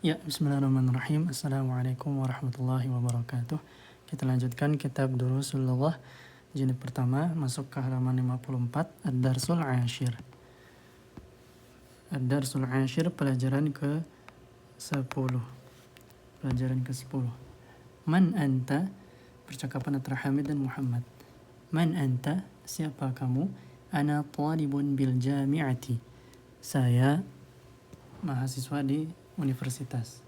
Ya, bismillahirrahmanirrahim. Assalamualaikum warahmatullahi wabarakatuh. Kita lanjutkan kitab Durusul Lughah jilid pertama, masuk ke halaman 54, Ad-Darsul Ashir. Ad-Darsul Ashir, pelajaran ke-10. Pelajaran ke-10. Man anta, percakapan antara Hamid dan Muhammad. Man anta, siapa kamu? Ana talibun bil jami'ati. Saya mahasiswa di universitas.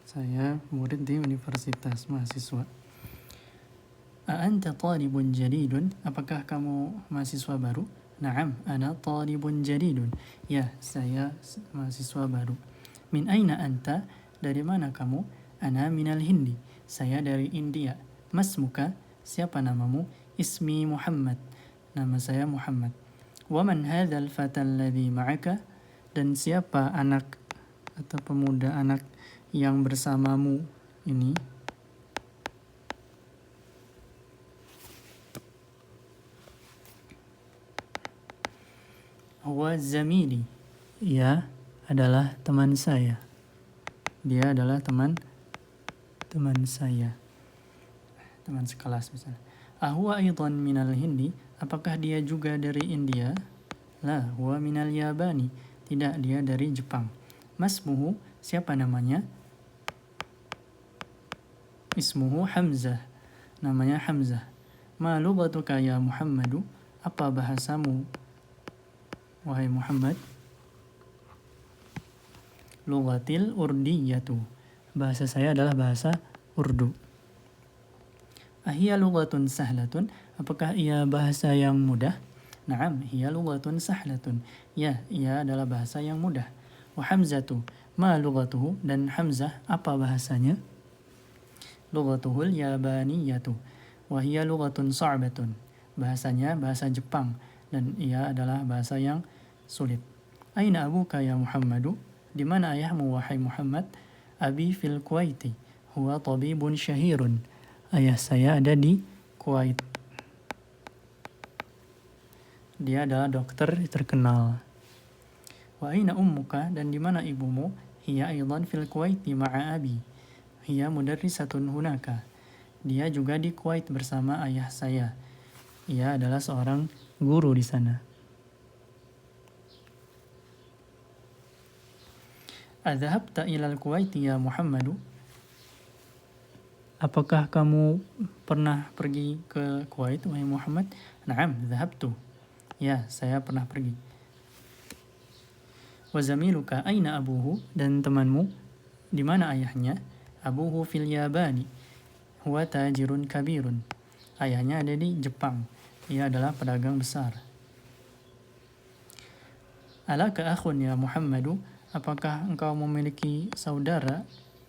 Saya murid di universitas, mahasiswa. A'anta talibun jadidun? Apakah kamu mahasiswa baru? Na'am, ana talibun jadidun. Ya, saya mahasiswa baru. Min aina anta? Dari mana kamu? Ana minal Hindi. Saya dari India. Masmuka? Siapa namamu? Ismi Muhammad. Nama saya Muhammad. Waman hadzal fata alladhi ma'aka? Dan siapa anak atau pemuda anak yang bersamamu ini? Huwa zamili. Ia adalah teman saya. Dia adalah teman saya. Teman sekelas misalnya. Ahuwa aidan minal Hindi? Apakah dia juga dari India? La, huwa minal Yabani. Tidak, dia dari Jepang. Masmuhu, siapa namanya? Ismuhu Hamzah. Namanya Hamzah. Ma lughatuka ya Muhammadu? Apa bahasamu, wahai Muhammad? Lughatil urdiyatu. Bahasa saya adalah bahasa Urdu. Ahia lughatun sahlatun? Apakah ia bahasa yang mudah? Naam, hiya lughatun sahlatun. Ya, ia adalah bahasa yang mudah. Wa Hamzatu, ma lughatuhu? Dan Hamzah, apa bahasanya? Lughatuhul yabaniyatu. Wa hiya lughatun sa'batun. Bahasanya bahasa Jepang dan ia adalah bahasa yang sulit. Aina abuka ya Muhammadu? Di mana ayahmu, wahai Muhammad? Abi fil Kuwaiti. Huwa tabibun syahirun. Ayah saya ada di Kuwait. Dia adalah dokter terkenal. Wa aina ummuka? Dan di mana ibumu? Hiya aidan fil Kuwaiti ma'a abi. Hiya mudarrisatun hunaka. Dia juga di Kuwait bersama ayah saya. Ia adalah seorang guru di sana. Adhabta ilal Kuwaiti ya Muhammadu? Apakah kamu pernah pergi ke Kuwait, wahai Muhammad? Naam, dhahabtu. Ya, saya pernah pergi. Wa zamiluka aina abuhu? Dan temanmu, di mana ayahnya? Abuhu fil Yabani. Huwa tajirun kabirun. Ayahnya ada di Jepang. Ia adalah pedagang besar. Alaka akhun ya Muhammadu? Apakah engkau memiliki saudara,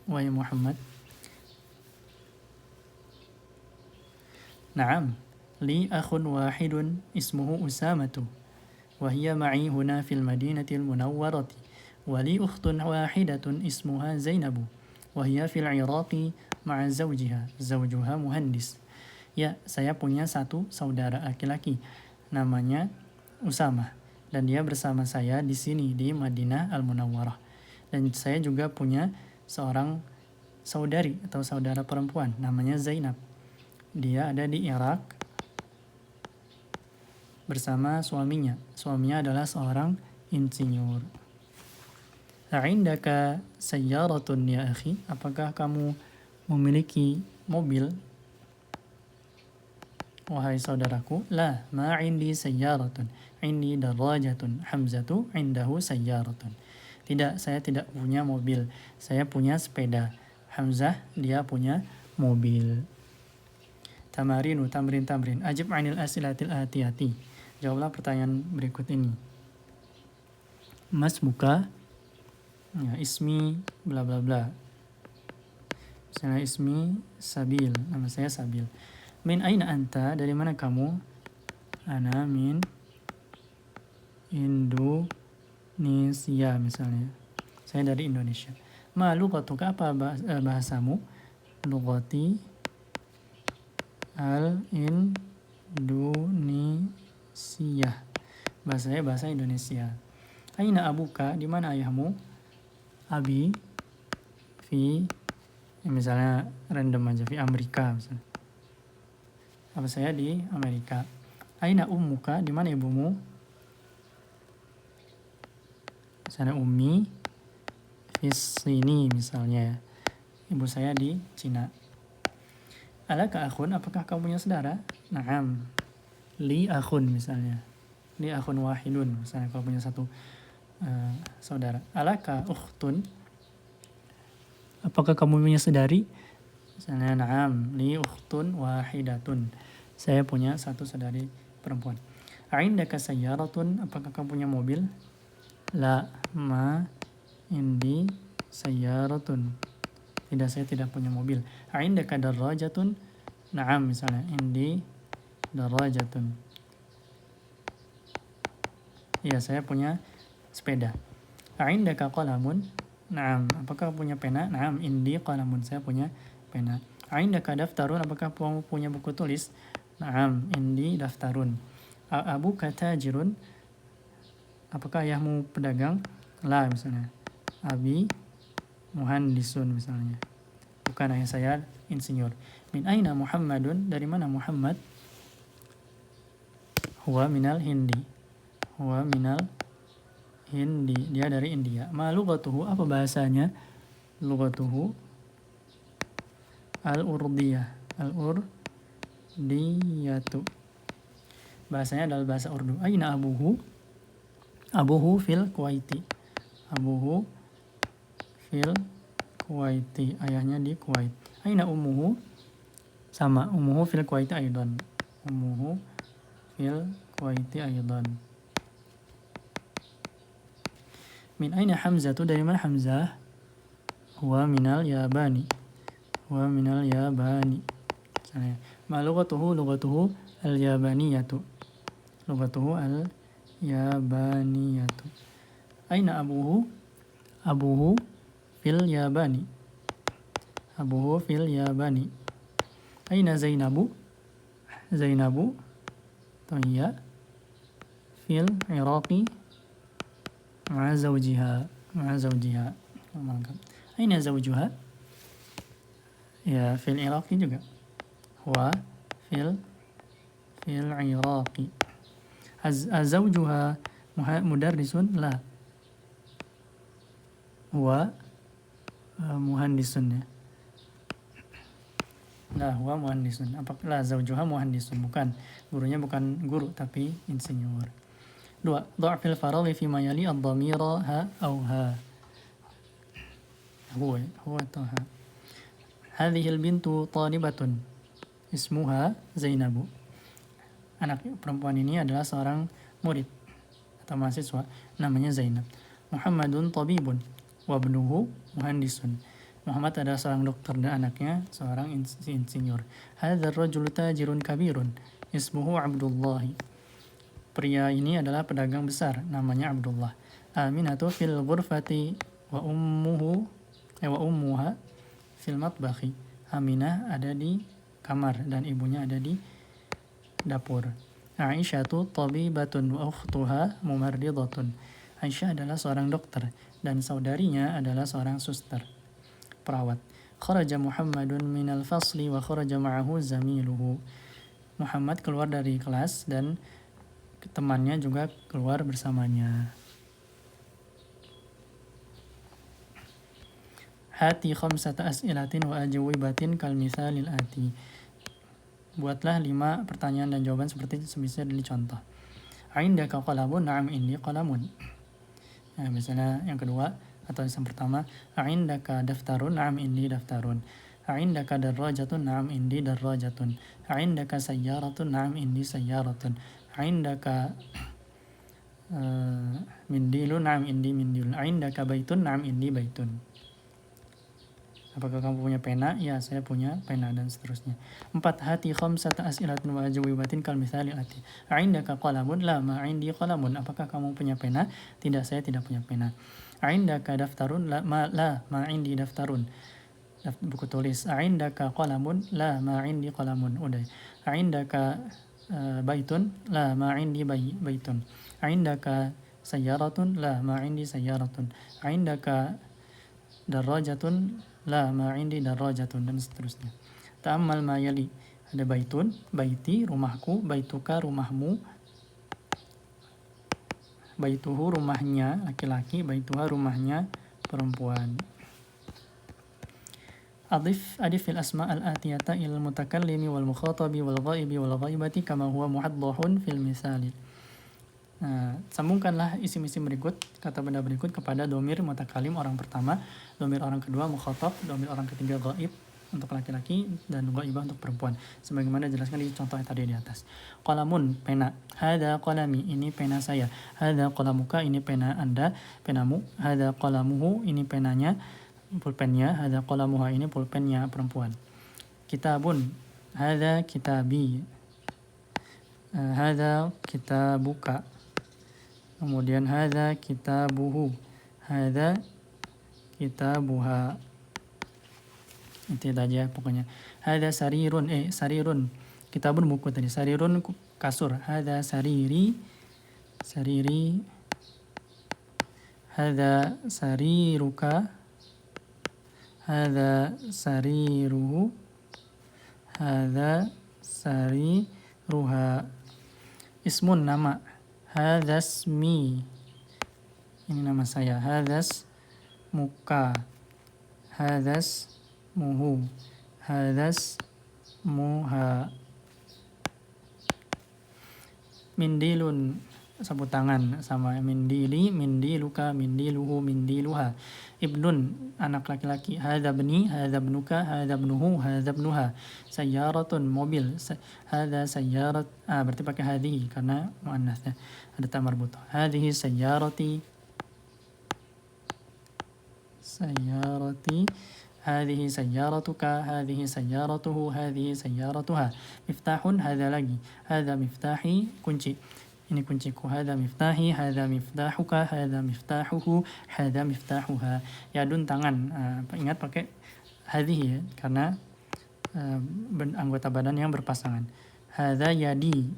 wahai Muhammad? Naam, li akhun wahidun ismuhu Usamatu. Wahia ma'i huna fil madinatil munawwarati. Wali ukhtun wahidatun ismuha Zainabu. Wahia fil Iraqi ma'a zawjiha. Zawjuha muhandis. Ya, saya punya satu saudara laki-laki. Namanya Usama. Dan dia bersama saya di sini, di Madinah Al-Munawwarah. Dan saya juga punya seorang saudari atau saudara perempuan. Namanya Zainab. Dia ada di Irak bersama suaminya. Suaminya adalah seorang insinyur. A'indaka sayyaratun ya akhi? Apakah kamu memiliki mobil, wahai saudaraku? La, ma indi sayyaratun. Indi darajatun. Hamzatu indahu sayyaratun. Tidak, saya tidak punya mobil. Saya punya sepeda. Hamzah, dia punya mobil. Tamarinu, tamrin. Ajib anil asilatil atiyati. Jawablah pertanyaan berikut ini. Mas buka, ya, ismi bla bla bla. Misalnya ismi Sabil, nama saya Sabil. Min aina anta? Dari mana kamu? Ana min Indonesia misalnya. Saya dari Indonesia. Ma lughatuka? Apa bahasamu? Lughati Al-Indonesia. Bahasanya bahasa Indonesia. Aina abuka, di mana ayahmu? Abi fi, misalnya random aja, fi Amerika misalnya. Apa saya di Amerika. Aina ummuka, di mana ibumu? Misalnya ummi fi sini misalnya. Ibu saya di Cina. Alaka akhun, apakah kamu punya saudara? Naam. Li akhun misalnya. Li akhun wahidun misalnya kalau punya satu saudara. Alaka ukhtun, apakah kamu punya saudari? Misalnya naam, li ukhtun wahidatun. Saya punya satu saudari perempuan. Aindaka sayyaratun, apakah kamu punya mobil? La ma indi sayyaratun. Tidak, saya tidak punya mobil. Aindaka darajatun? Naam misalnya, indi darajatun. Ya, saya punya sepeda. Aindaka qalamun? Naam, apakah punya pena? Naam, indi qalamun, saya punya pena. Aindaka daftarun, apakah kamu punya buku tulis? Naam, indi daftarun. Abuka tajirun, apakah ayahmu pedagang? La misalnya. Abi muhandisun misalnya. Bukan, ayah saya insinyur. Min aina Muhammadun, dari mana Muhammad? Huwa minal Hindi. Huwa minal Hindi, dia dari India. Ma lughatuhu, apa bahasanya? Lughatuhu al-urdiyah. Al-urdiyatu, bahasanya adalah bahasa Urdu. Aina abuhu? Abuhu fil Kuwaiti. Abuhu fil Kuwaiti, ayahnya di Kuwait. Aina ummuhu? Sama, ummuhu fil Kuwaiti aidan. Ummuhu fil Kuwaiti aidan. Min aina Hamzatu, dari mana Hamzah? Huwa minal Yabani. Huwa minal Yabani. Ma lughatuhu? Lughatuhu al-Yabaniyatu. Lughatuhu al-Yabaniyatu. Aina abuhu? Abuhu fil Yabani. Abuhu fil Yabani. Aina Zainabu? Zainabu Tohiya fil Iraqi ma'a zawjiha. Ma'a zawjiha. Aina zawjuha? Ya, fil Iraqi juga. Huwa fil Iraqi. Azawjuha mudarrisun? La. Huwa muhandisun ya. La huwa muhandisun. Apakah zawjuha muhandisun? Bukan. Gurunya bukan guru tapi insinyur. 2. Dha'fil faraghi fi ma yali ad-dhamira ha au ha. Huwa atau ha. Hadhil bintu talibatun. Ismuha Zainabu. Anak perempuan ini adalah seorang murid atau mahasiswa, namanya Zainab. Muhammadun tabibun wa ibnuhu muhandisun. Muhammad adalah seorang dokter dan anaknya seorang insinyur. Hadzal rajulu tajirun kabirun. Ismuhu Abdullah. Pria ini adalah pedagang besar, namanya Abdullah. Aminatu fil ghurfati wa ummuha fil matbakhi. Aminah ada di kamar dan ibunya ada di dapur. Aisyatu tabibatun wa ukhtuha mumarridatun. Aisyah adalah seorang dokter dan saudarinya adalah seorang suster, perawat. Kharaja Muhammadun minal fasli wa kharaja ma'ahu zamiluhu. Muhammad keluar dari kelas dan temannya juga keluar bersamanya. Hati khamsata as'ilatin wa ajwibatin kal mithalil ati. Buatlah 5 pertanyaan dan jawaban seperti semisal dicontoh. Aindaka qalamun? Na'am indi qalamun. Nah, misalnya yang kedua atau yang pertama, aindaka daftarun? Na'am indi daftarun. Aindaka darrajatun? Na'am indi darrajatun. Aindaka sayyaratun? Na'am indi sayyaratun. Aindaka mindilun? Na'am indi mindilun. Aindaka baitun? Na'am indi baitun. Apakah kamu punya pena? Ya, saya punya pena, dan seterusnya. 4. Hati khamsata as'ilatin wa ajwibatin kal mithalil ati. Aindaka qalamun? La ma indi qalamun. Apakah kamu punya pena? Tidak, saya tidak punya pena. Aindaka daftarun? La ma indi daftarun. Buku tulis. Aindaka qalamun? La ma indi qalamun. Udah. Aindaka baitun? La ma indi baitun. Aindaka sayyaratun? La, ma indi sayyaratun. Indaka darajatun? La, ma indi darajatun, dan seterusnya. Ta'ammal ma yali. Ada baitun, baiti, rumahku, baituka, rumahmu, baituhu, rumahnya laki-laki, baituha, rumahnya perempuan. Adif fil asma al-atiyata ilal mutakallimi wal mukhatabi wal ghaibi wal ghaibati kama huwa muhaddahun fil misali. Nah, sambungkanlah isim-isim berikut, kata benda berikut kepada domir mutakalim orang pertama, domir orang kedua mukhatab, domir orang ketiga ghaib untuk laki-laki, dan ghaibah untuk perempuan. Sebagaimana dijelaskan di contoh yang tadi di atas. Qalamun, pena. Hada qalami, ini pena saya. Hada qalamuka, ini pena Anda, penamu. Hada qalamuhu, ini penanya, pulpennya. Hada qalamuha, ini pulpennya perempuan. Kitabun, hada kitabi. Hada kitabuka. Kemudian hada kitabuhu. Hada kitabuha. Itu aja pokoknya. Hada sarirun, sarirun. Kitabun buku tadi. Sarirun kasur. Hada sariri. Sariri. Hada sariruka. Hada sariruhu. Hada sariruha. Ismun, nama. Hadasmi, ini nama saya. Hadas muka. Hadas muhu. Hadas muha. Mindilun, sapu tangan, sama mindili, mindiluka, mindiluhu, mindiluha. Ibnun, anak laki-laki. Hadza bni, hadza bnuka, hadza bnuhu, hadza bnuha. Sayyaratun, mobil. Hadza sayyarat, berarti pakai hadhihi karena muannats, ada ta marbutah. Hadhihi sayyarati. Sayyarati. Hadhihi sayyaratuka, hadhihi sayyaratuhu, hadhihi sayyaratuha. Miftahun, hadza lagi. Hadza miftahi, kunci. Ini kunciku. Hadza miftahi, hadza miftahuka, hadza miftahuhu, hadza miftahuha. Yadun, tangan. Ingat pakai hadhihi ya, karena anggota badan yang berpasangan. Hadza yadi,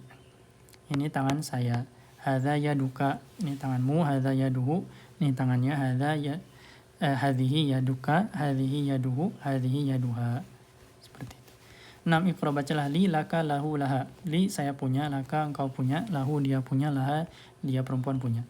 ini tangan saya. Hadza yaduka, ini tanganmu. Hadza yaduhu, ini tangannya. Hadza ya, hadhihi yaduka, hadhihi yaduhu, hadhihi yaduha. Seperti itu. 6. Iqra, bacalah. Li, laka, lahu, laha. Li, saya punya. Laka, engkau punya. Lahu, dia punya. Laha, dia perempuan punya.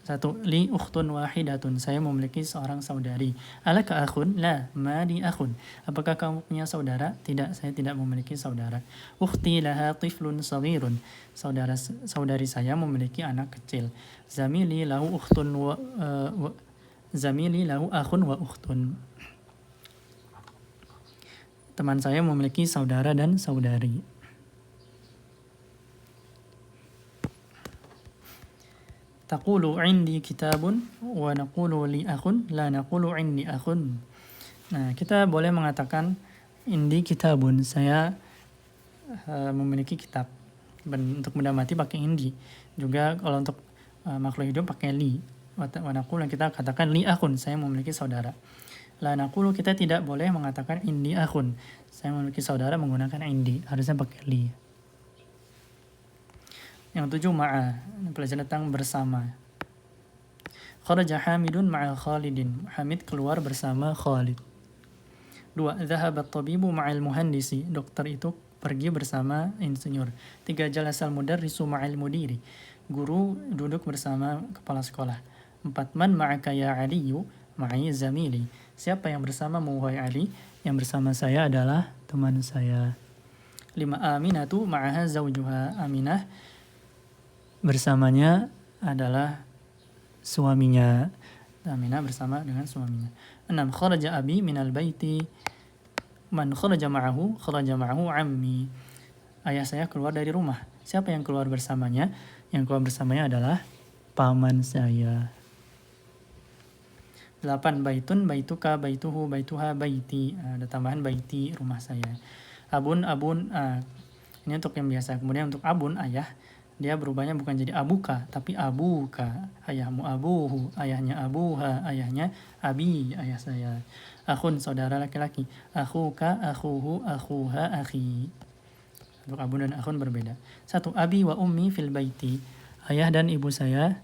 1. Li ukhtun wahidatun, saya memiliki seorang saudari. Alaka akhun? La, ma li akhun. Apakah kamu punya saudara? Tidak, saya tidak memiliki saudara. Ukhti laha tiflun saghirun, saudari saya memiliki anak kecil. Zamili lahu ukhtun zamili lahu akhun wa ukhtun, teman saya memiliki saudara dan saudari. Taqulu indi kitabun wa naqulu li akhun, la naqulu indi akhun. Nah, kita boleh mengatakan indi kitabun, saya memiliki kitab. Untuk benda mati pakai indi. Juga kalau untuk makhluk hidup pakai li. Wa naqulu, kita katakan li akhun, saya memiliki saudara. La naqulu, kita tidak boleh mengatakan indi akhun, saya memiliki saudara menggunakan indi, harusnya pakai li. Yang 7, ma'a, pelajaran tentang bersama. Kharaja Hamidun ma'a Khalidin, Hamid keluar bersama Khalid. 2. Dhahaba at-tabibu ma'al muhandisi, dokter itu pergi bersama insinyur. 3. Jalasal mudarrisu ma'al mudiri, guru duduk bersama kepala sekolah. 4. Man ma'aka ya Aliyu, ma'i zamili, siapa yang bersamamu wahai Ali? Yang bersama saya adalah teman saya. 5. Aminatu ma'aha zawjuha, Aminah bersamanya adalah suaminya. Aminah bersama dengan suaminya. 6. Kharaja abi minal baiti, man kharaja ma'ahu ammi, ayah saya keluar dari rumah. Siapa yang keluar bersamanya? Yang keluar bersamanya adalah paman saya. 8. Baitun, baituka, baituhu, baituha, baiti, ada tambahan baiti, rumah saya. Abun, ini untuk yang biasa. Kemudian untuk abun, ayah, dia berubahnya bukan jadi abuka, tapi abuka, ayahmu. Abuhu, ayahnya. Abuha, ayahnya. Abi, ayah saya. Akhun, saudara laki-laki. Akhuka, akhuhu, akhuha, akhi. Untuk abun dan akhun berbeda. 1. Abi wa ummi fil baiti, ayah dan ibu saya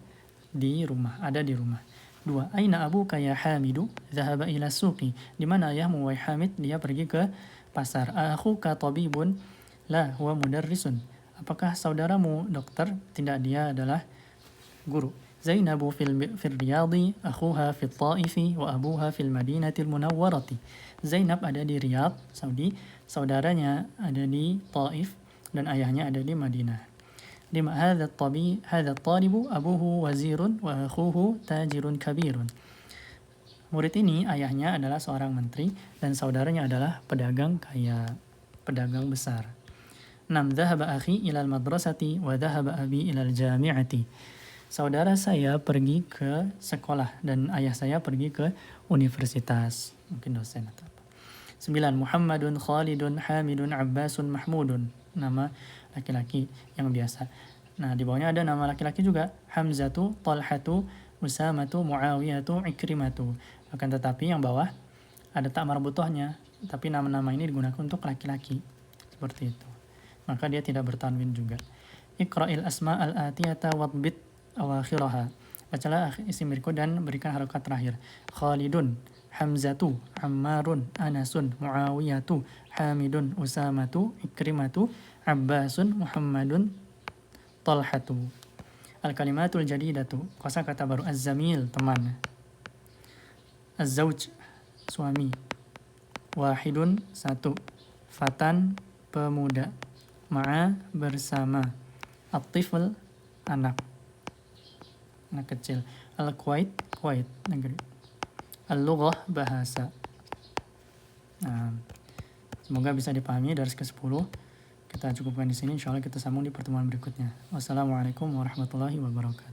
di rumah, ada di rumah. 2. Aina abuka ya Hamidu? Dhahaba ila suqi. Di mana ayahmu wahai Hamid? Dia pergi ke pasar. Akhuka tabibun? La, huwa mudarrisun. Apakah saudaramu dokter? Tidak, dia adalah guru. Zainabu fil riyadi, akhuha fil taifi, wa abuha fil madinatil munawwarati. Zainab ada di Riyadh, Saudi, saudaranya ada di Taif, dan ayahnya ada di Madinah. 5. Hadha talibu abuhu wazirun wa akhuhu tajirun kabirun. Murid ini ayahnya adalah seorang menteri dan saudaranya adalah pedagang kaya, pedagang besar. 6. Dhahaba akhi ilal madrasati wa dhahaba abi ilal jami'ati. Saudara saya pergi ke sekolah dan ayah saya pergi ke universitas. Mungkin dosen atau apa. 9. Muhammadun Khalidun Hamidun Abbasun Mahmudun. Nama laki-laki yang biasa. Nah, di bawahnya ada nama laki-laki juga. Hamzatu, Talhatu, Usamatu, Muawiyatu, Ikrimatu. Akan tetapi yang bawah ada tak marbutohnya. Tapi nama-nama ini digunakan untuk laki-laki. Seperti itu. Maka dia tidak bertanwin juga. Iqra'il asma al-atiyata wadbit awakhiraha. Bacalah isim berikut dan berikan harokat terakhir. Khalidun, Hamzatu, Ammarun, Anasun, Muawiyatu, Hamidun, Usamatu, Ikrimatu, Abbasun, Muhammadun, Talhatu. Al-kalimatul jadidatu, kosakata baru. Az-zamil, teman. Az-zawj, suami. Wahidun, satu. Fatan, pemuda. Ma'a, bersama. At-tifl, anak kecil. Al-Kuwait, Kuwait, negeri. Al-Lughah, bahasa. Nah, semoga bisa dipahami dari ke-10. Kita cukupkan di sini, insyaallah kita sambung di pertemuan berikutnya. Wassalamualaikum warahmatullahi wabarakatuh.